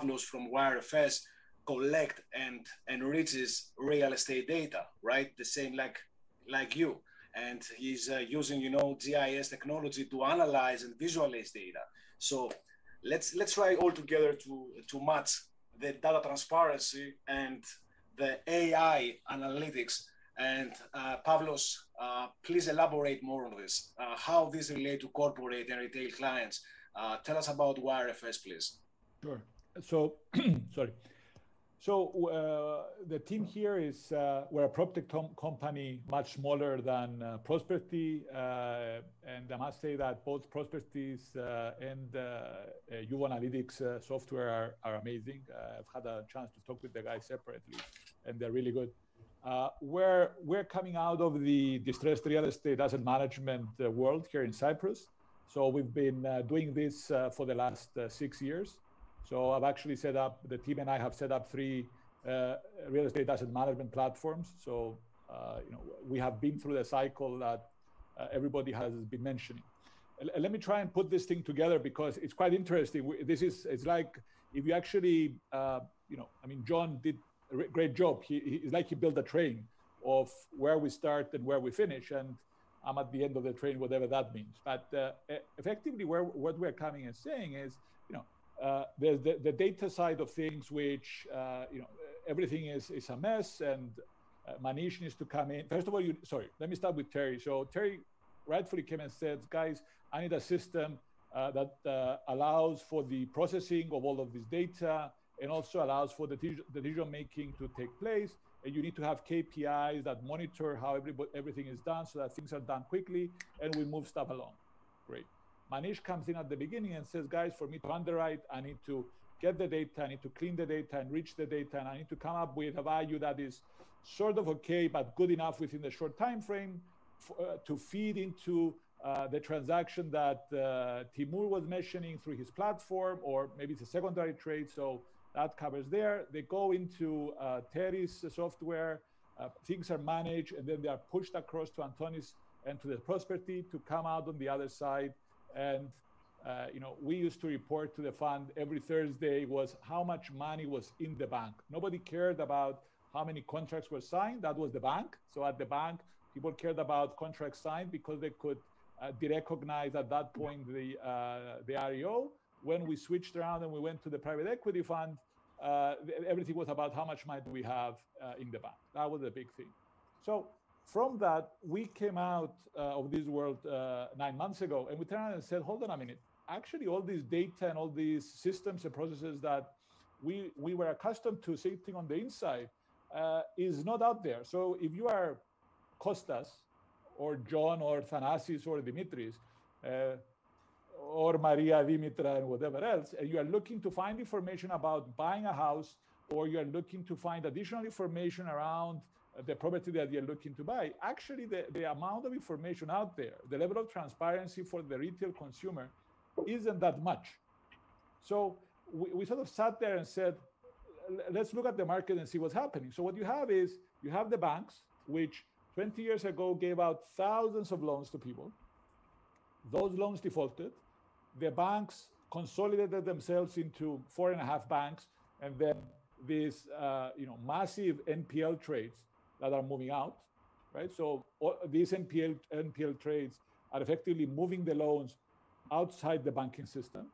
Pavlos from WiRE's collect and enriches real estate data, right? The same like you. And he's using, GIS technology to analyze and visualize data. So let's try all together to match the data transparency and the AI analytics. And Pavlos, please elaborate more on this. How this relate to corporate and retail clients? Tell us about WiRE's, please. Sure. So, sorry. So the team here is, we're a PropTech company, much smaller than Prosperity. And I must say that both Prosperity's and UV Analytics software are amazing. I've had a chance to talk with the guys separately, and they're really good. We're coming out of the distressed real estate asset management world here in Cyprus. So we've been doing this for the last 6 years. So I've actually set up, the team and I have set up 3 real estate asset management platforms. So we have been through the cycle that everybody has been mentioning. Let me try and put this thing together because it's quite interesting. It's like if you actually, John did a great job. It's like he built a train of where we start and where we finish, and I'm at the end of the train, whatever that means. But effectively, what we're coming and saying is, there's the data side of things, which everything is a mess, and Manish needs to come in. First of all, let me start with Terry. So Terry rightfully came and said, guys, I need a system that allows for the processing of all of this data and also allows for the decision making to take place. And you need to have KPIs that monitor how everything is done so that things are done quickly and we move stuff along. Great. Manish comes in at the beginning and says, guys, for me to underwrite, I need to get the data, I need to clean the data, enrich the data, and I need to come up with a value that is sort of okay, but good enough within the short time frame to feed into the transaction that Timur was mentioning through his platform, or maybe it's a secondary trade, so that covers there. They go into Terry's software, things are managed, and then they are pushed across to Antonis and to the Prosperity to come out on the other side. And we used to report to the fund every Thursday was how much money was in the bank. Nobody cared about how many contracts were signed. That was the bank. So at the bank, people cared about contracts signed because they could derecognize at that point the REO. When we switched around and we went to the private equity fund, everything was about how much money do we have in the bank. That was a big thing. So from that, we came out of this world 9 months ago, and we turned around and said, hold on a minute. Actually, all this data and all these systems and processes that we were accustomed to sitting on the inside is not out there. So if you are Kostas or John or Thanasis or Dimitris or Maria, Dimitra, and whatever else, and you are looking to find information about buying a house, or you're looking to find additional information around the property that you're looking to buy, actually the amount of information out there, the level of transparency for the retail consumer isn't that much. So we sort of sat there and said, let's look at the market and see what's happening. So what you have is, you have the banks, which 20 years ago gave out thousands of loans to people. Those loans defaulted. The banks consolidated themselves into 4.5 banks, and then these massive NPL trades that are moving out, right? So these NPL trades are effectively moving the loans outside the banking system.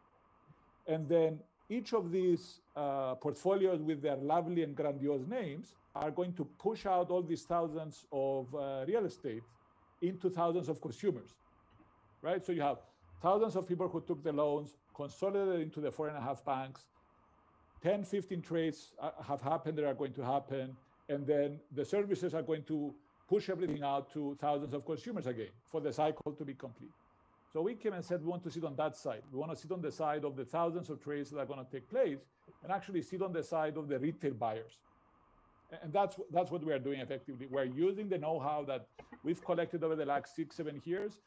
And then each of these portfolios with their lovely and grandiose names are going to push out all these thousands of real estate into thousands of consumers, right? So you have thousands of people who took the loans, consolidated into the 4.5 banks, 10, 15 trades have happened, that are going to happen, and then the services are going to push everything out to thousands of consumers again for the cycle to be complete. So we came and said, we want to sit on that side. We want to sit on the side of the thousands of trades that are going to take place, and actually sit on the side of the retail buyers. And that's what we are doing effectively. We're using the know-how that we've collected over the last 6-7 years,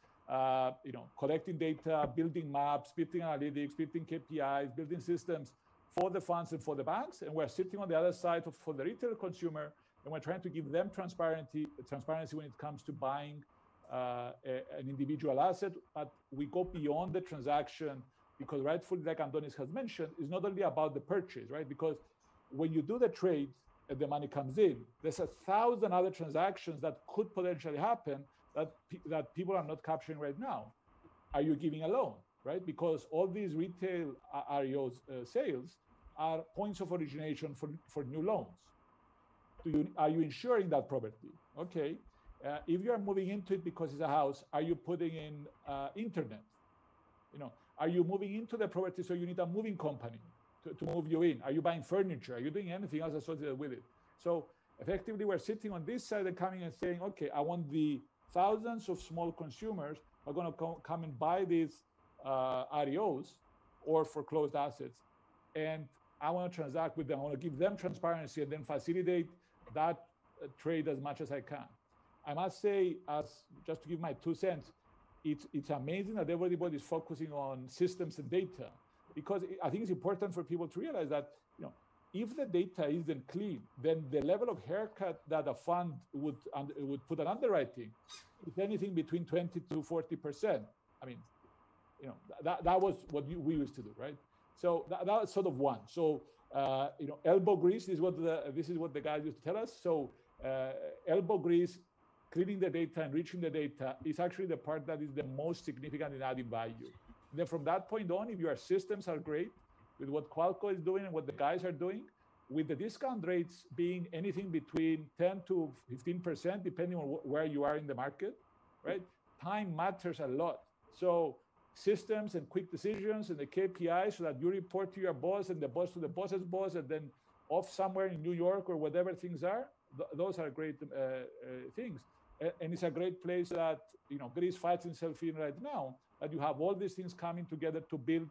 collecting data, building maps, building analytics, building KPIs, building systems for the funds and for the banks. And we're sitting on the other side for the retail consumer, and we're trying to give them transparency when it comes to buying an individual asset. But we go beyond the transaction because rightfully, like Andonis has mentioned, is not only about the purchase, right? Because when you do the trade and the money comes in, there's 1,000 other transactions that could potentially happen that people are not capturing right now. Are you giving a loan, right? Because all these retail REOs sales are points of origination for new loans. Are you insuring that property? Okay. If you are moving into it because it's a house, are you putting in internet? Are you moving into the property so you need a moving company to move you in? Are you buying furniture? Are you doing anything else associated with it? So effectively, we're sitting on this side and coming and saying, okay, I want the thousands of small consumers who are going to come and buy these REOs or foreclosed assets, and I want to transact with them. I want to give them transparency and then facilitate that trade as much as I can. I must say, just to give my 2 cents, it's amazing that everybody is focusing on systems and data, because I think it's important for people to realize that if the data isn't clean, then the level of haircut that a fund would put on underwriting is anything between 20 to 40%. I mean, that was what we used to do, right? So that was sort of one. So elbow grease is what the guys used to tell us. So elbow grease, cleaning the data, enriching the data is actually the part that is the most significant in adding value. And then from that point on, if your systems are great with what Qualco is doing and what the guys are doing, with the discount rates being anything between 10 to 15%, depending on where you are in the market, right? Time matters a lot. So systems and quick decisions and the KPIs so that you report to your boss and the boss to the boss's boss and then off somewhere in New York or whatever things are, those are great things. And it's a great place that Greece finds itself in right now, that you have all these things coming together to build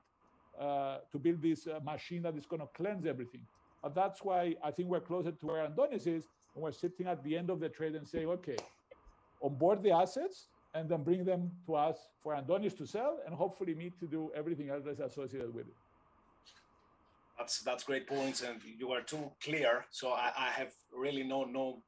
this machine that is going to cleanse everything. But that's why I think we're closer to where Andonis is, and we're sitting at the end of the trade and say, okay, onboard the assets and then bring them to us for Andonis to sell, and hopefully me to do everything else that's associated with it. That's great points, and you are too clear. So I have really no